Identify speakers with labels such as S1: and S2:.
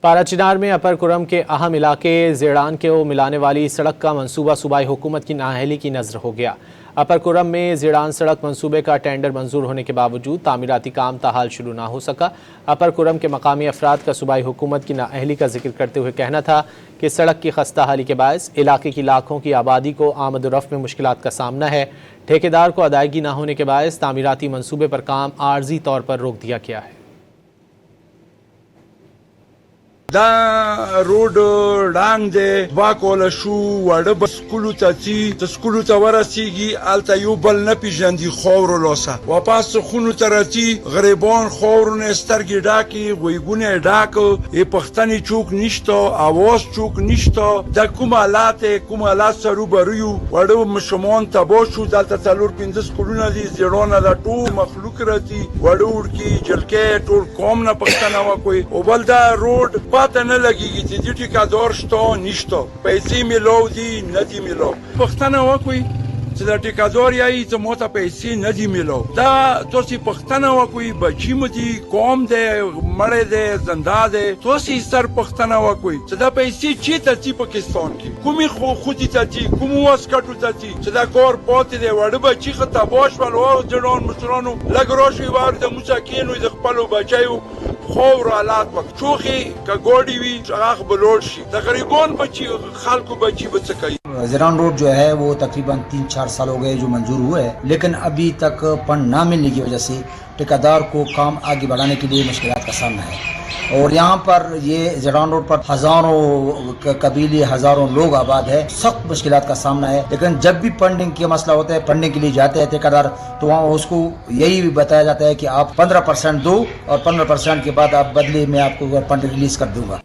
S1: पाराचिनार में अपर कुरम के अहम इलाके ज़ेड़ान को मिलाने वाली सड़क का मंसूबा सूबाई हुकूमत की नाअहली की नज़र हो गया। अपर कुरम में ज़ेड़ान सड़क मंसूबे का टेंडर मंजूर होने के बावजूद तामीराती काम ताहाल शुरू ना हो सका। अपर कुरम के मकामी अफराद का सूबाई हुकूमत की नाअहली का जिक्र करते हुए कहना था कि सड़क की खस्ता हाली के बायस इलाके की लाखों की आबादी को आमद रफ्त में मुश्किलात का सामना है। ठेकेदार को अदायगी ना होने के बायस तामीराती मंसूबे पर काम आर्जी तौर पर रोक दिया गया है।
S2: دا روډ ډانګ دی واکول شو وړه بسکولو ته چی تسکولو ته ورسیږي الته یو بل نه پیژندي خور لوسه واپس خونو ته راځي غریبان خورونه سترګې ډاکي ویګونه ډاک ای پښتني چوک نشته اواز چوک نشته د کومالات سره بریو وړه مشمون تبو شو دلته څلور 15 سکولونه دي زیرونه د ټول مخلوق راځي وړه ورکی جلکې ټول قوم نه پښتنه وا کوي او بل دا روډ پته نه لګیږي چې د ټیکادار شته نشته پیسې میلو دي نه دي میلو پښتنه وکوي چې د ټیکادار یای ته موته پیسې نه دي میلو دا تاسو پښتنه وکوي بچی مدي قوم دې مړې دې زنده دې تاسو سر پښتنه وکوي چې دا پیسې چې ته پاکستان کې کومي خو دي ته کوم واسکټو ته چې دا کور پاتې دی وړ بچی خطا باش ول او جنون مشرانو لګروشي وار د مساکینو د خپل بچایو خور حالات وقت چوخی کا گوڑی وی چراغ بلوڑ شی تقریباً بچی خالکو بچی بچکائی
S3: ज़ेड़ान रोड जो है वो तकरीबन 3-4 साल हो गए जो मंजूर हुए है, लेकिन अभी तक फंड ना मिलने की वजह से ठेकेदार को काम आगे बढ़ाने के लिए मुश्किलात का सामना है। और यहाँ पर ये ज़ेड़ान रोड पर हज़ारों कबीले हज़ारों लोग आबाद है, सख्त मुश्किलात का सामना है। लेकिन जब भी फंडिंग का मसला होता है, फंडिंग के लिए जाते हैं ठेकेदार, तो वहाँ उसको यही बताया जाता है कि आप 15% दो और 15% के बाद आप बदले में आपको फंड रिलीज कर दूंगा।